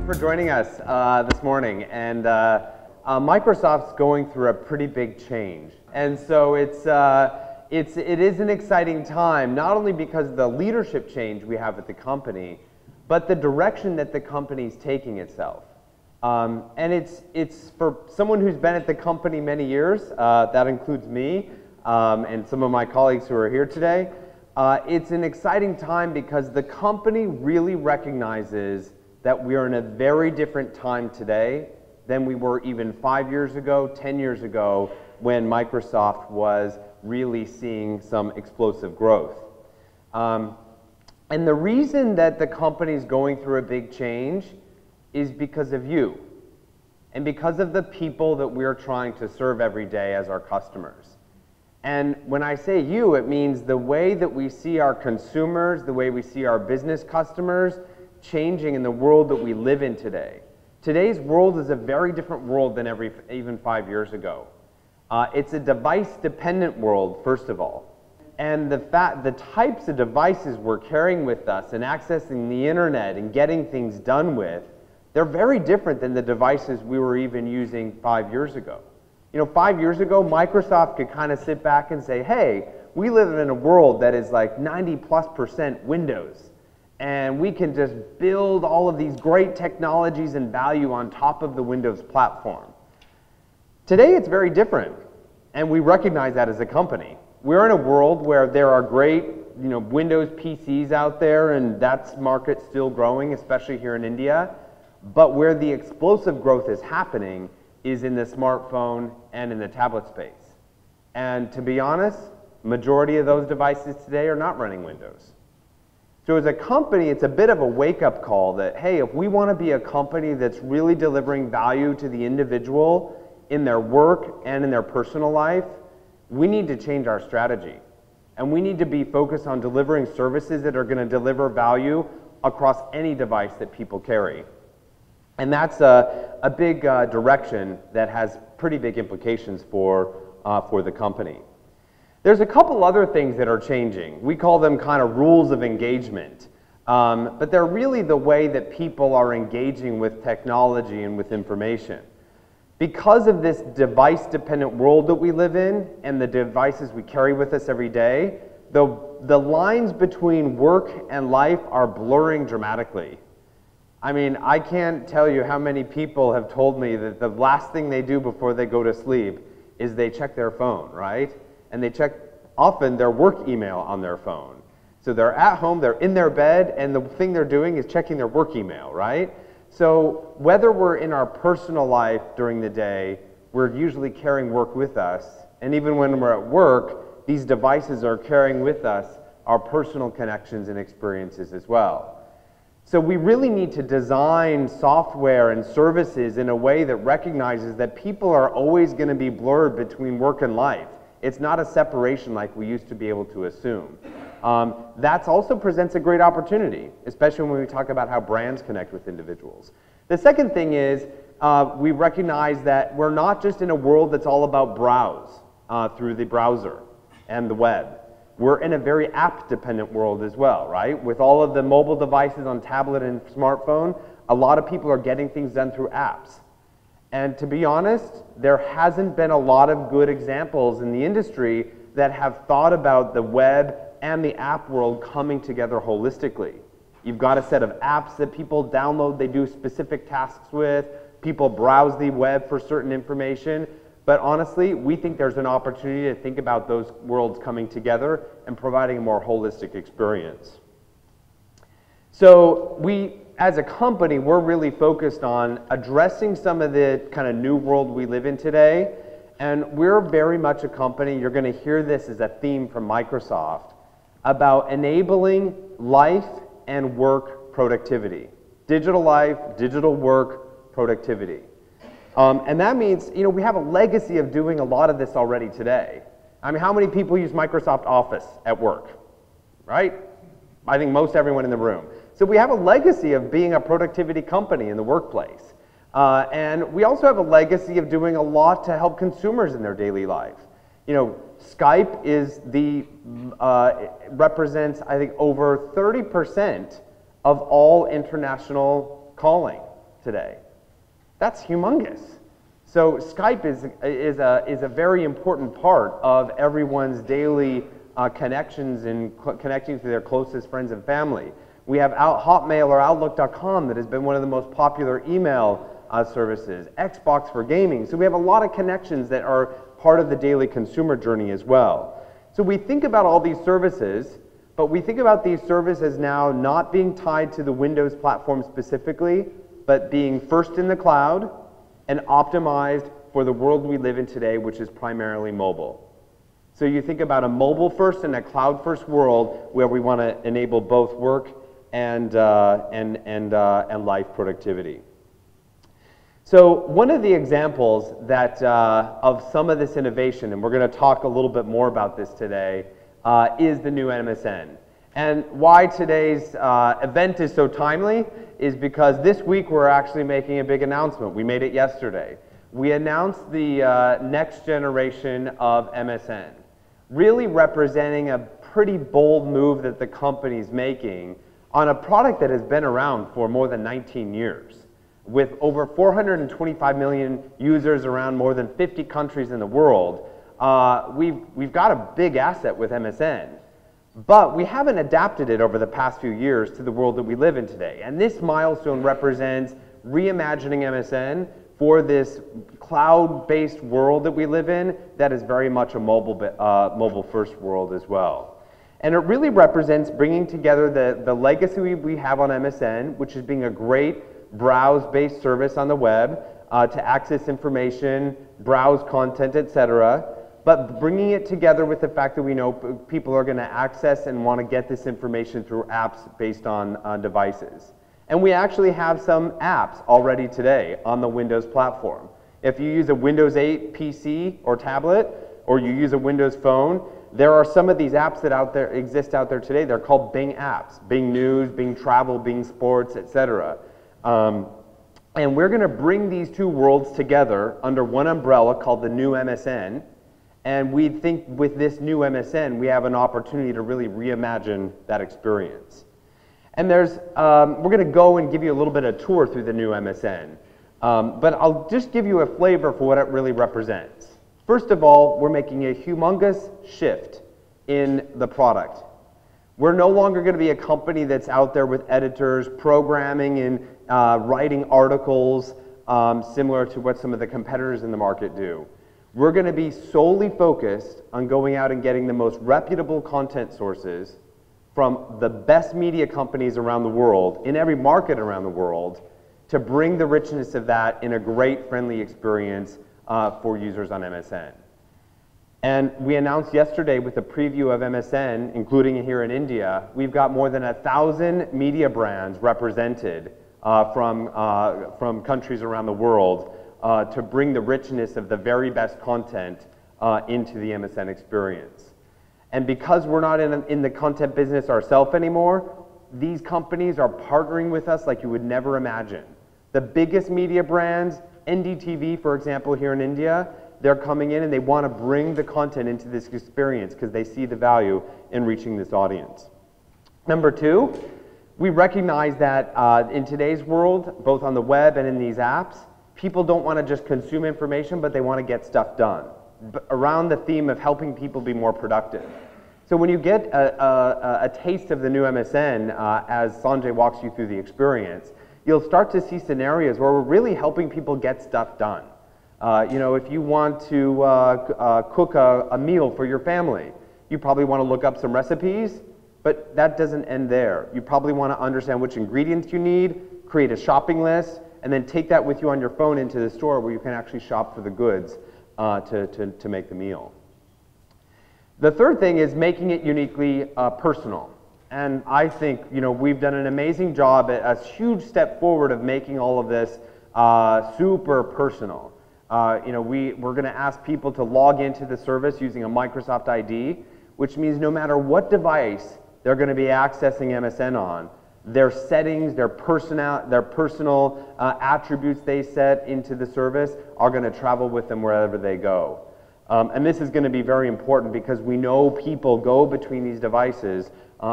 for joining us this morning. And Microsoft's going through a pretty big change. And so it is an exciting time, not only because of the leadership change we have at the company, but the direction that the company's taking itself. And it's for someone who's been at the company many years, that includes me and some of my colleagues who are here today. It's an exciting time because the company really recognizes that we are in a very different time today than we were even 5 years ago, 10 years ago, when Microsoft was really seeing some explosive growth. And the reason that the company is going through a big change is because of you, and because of the people that we're trying to serve every day as our customers. And when I say you, it means the way that we see our consumers, the way we see our business customers changing in the world that we live in today. Today's world is a very different world than even 5 years ago. It's a device-dependent world, first of all. And the types of devices we're carrying with us and accessing the internet and getting things done with, they're very different than the devices we were even using 5 years ago. You know, 5 years ago, Microsoft could kind of sit back and say, hey, we live in a world that is like 90+% Windows. And we can just build all of these great technologies and value on top of the Windows platform. Today, it's very different. And we recognize that as a company. We're in a world where there are great, Windows PCs out there, and that market's still growing, especially here in India. But where the explosive growth is happening is in the smartphone and in the tablet space. And to be honest, majority of those devices today are not running Windows. So as a company, it's a bit of a wake-up call that, hey, if we want to be a company that's really delivering value to the individual in their work and in their personal life, we need to change our strategy. And we need to be focused on delivering services that are going to deliver value across any device that people carry. And that's a big direction that has pretty big implications for the company. There's a couple other things that are changing. We call them kind of rules of engagement. But they're really the way that people are engaging with technology and with information. Because of this device-dependent world that we live in and the devices we carry with us every day, the lines between work and life are blurring dramatically. I mean, I can't tell you how many people have told me that the last thing they do before they go to sleep is they check their phone, right? And they check often their work email on their phone. So they're at home, they're in their bed, and the thing they're doing is checking their work email, right? So whether we're in our personal life during the day, we're usually carrying work with us. And even when we're at work, these devices are carrying with us our personal connections and experiences as well. So we really need to design software and services in a way that recognizes that people are always going to be blurred between work and life. It's not a separation like we used to be able to assume. That also presents a great opportunity, especially when we talk about how brands connect with individuals. The second thing is we recognize that we're not just in a world that's all about browse through the browser and the web. We're in a very app-dependent world as well, right? With all of the mobile devices on tablet and smartphone, a lot of people are getting things done through apps. And to be honest, there hasn't been a lot of good examples in the industry that have thought about the web and the app world coming together holistically. You've got a set of apps that people download, they do specific tasks with, people browse the web for certain information, but honestly, we think there's an opportunity to think about those worlds coming together and providing a more holistic experience. So as a company, we're really focused on addressing some of the kind of new world we live in today, and we're very much a company, you're going to hear this as a theme from Microsoft, about enabling life and work productivity. Digital life, digital work, productivity. And that means, we have a legacy of doing a lot of this already today. I mean, how many people use Microsoft Office at work, right? I think most everyone in the room. So we have a legacy of being a productivity company in the workplace. And we also have a legacy of doing a lot to help consumers in their daily life. Skype represents, I think, over 30% of all international calling. today. That's humongous. So Skype is a very important part of everyone's daily connections and connecting to their closest friends and family. We have Hotmail or Outlook.com that has been one of the most popular email services, Xbox for gaming. So we have a lot of connections that are part of the daily consumer journey as well. So we think about all these services, but we think about these services now not being tied to the Windows platform specifically, but being first in the cloud and optimized for the world we live in today, which is primarily mobile. So you think about a mobile first and a cloud first world where we want to enable both work and life productivity. So one of the examples that of some of this innovation, and we're going to talk a little bit more about this today, is the new MSN. And why today's event is so timely is because this week we're actually making a big announcement. We made it yesterday. We announced the next generation of MSN, really representing a pretty bold move that the company's making on a product that has been around for more than 19 years. With over 425 million users around more than 50 countries in the world, we've got a big asset with MSN. But we haven't adapted it over the past few years to the world that we live in today. And this milestone represents reimagining MSN for this cloud-based world that we live in that is very much a mobile-first world as well. And it really represents bringing together the legacy we have on MSN, which is being a great browse-based service on the web to access information, browse content, etc., but bringing it together with the fact that we know people are going to access and want to get this information through apps based on devices. And we actually have some apps already today on the Windows platform. If you use a Windows 8 PC or tablet, or you use a Windows phone, there are some of these apps that exist out there today. They're called Bing apps: Bing News, Bing Travel, Bing Sports, etc. And we're going to bring these two worlds together under one umbrella called the new MSN. And we think with this new MSN, we have an opportunity to really reimagine that experience. And we're going to go and give you a little bit of a tour through the new MSN. But I'll just give you a flavor for what it really represents. First of all, we're making a humongous shift in the product. We're no longer going to be a company that's out there with editors, programming and writing articles similar to what some of the competitors in the market do. We're going to be solely focused on going out and getting the most reputable content sources from the best media companies around the world, in every market around the world, to bring the richness of that in a great, friendly experience for users on MSN. And we announced yesterday with a preview of MSN, including here in India, we've got more than 1,000 media brands represented from countries around the world to bring the richness of the very best content into the MSN experience. And because we're not in the content business ourselves anymore, these companies are partnering with us like you would never imagine. The biggest media brands, NDTV, for example, here in India, they're coming in and they want to bring the content into this experience because they see the value in reaching this audience. Number two, we recognize that in today's world, both on the web and in these apps, people don't want to just consume information, but they want to get stuff done around the theme of helping people be more productive. So when you get a taste of the new MSN, as Sanjay walks you through the experience, you'll start to see scenarios where we're really helping people get stuff done. You know, if you want to cook a meal for your family, you probably want to look up some recipes, but that doesn't end there. You probably want to understand which ingredients you need, create a shopping list, and then take that with you on your phone into the store where you can actually shop for the goods to make the meal. The third thing is making it uniquely personal. And I think, you know, we've done an amazing job, a huge step forward of making all of this super personal. You know, we're going to ask people to log into the service using a Microsoft ID, which means no matter what device they're going to be accessing MSN on, their settings, their personal attributes they set into the service are going to travel with them wherever they go. And this is going to be very important because we know people go between these devices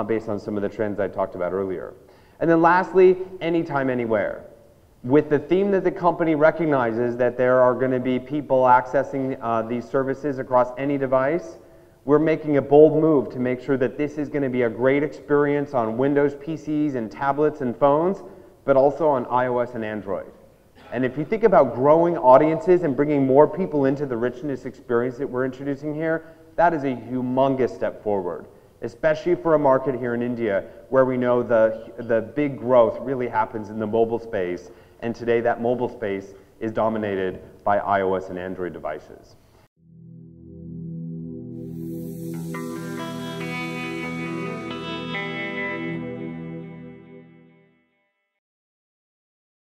based on some of the trends I talked about earlier. And then lastly, anytime, anywhere. With the theme that the company recognizes that there are going to be people accessing these services across any device, we're making a bold move to make sure that this is going to be a great experience on Windows PCs and tablets and phones, but also on iOS and Android. And if you think about growing audiences and bringing more people into the richness experience that we're introducing here, that is a humongous step forward, especially for a market here in India where we know the big growth really happens in the mobile space, and today that mobile space is dominated by iOS and Android devices.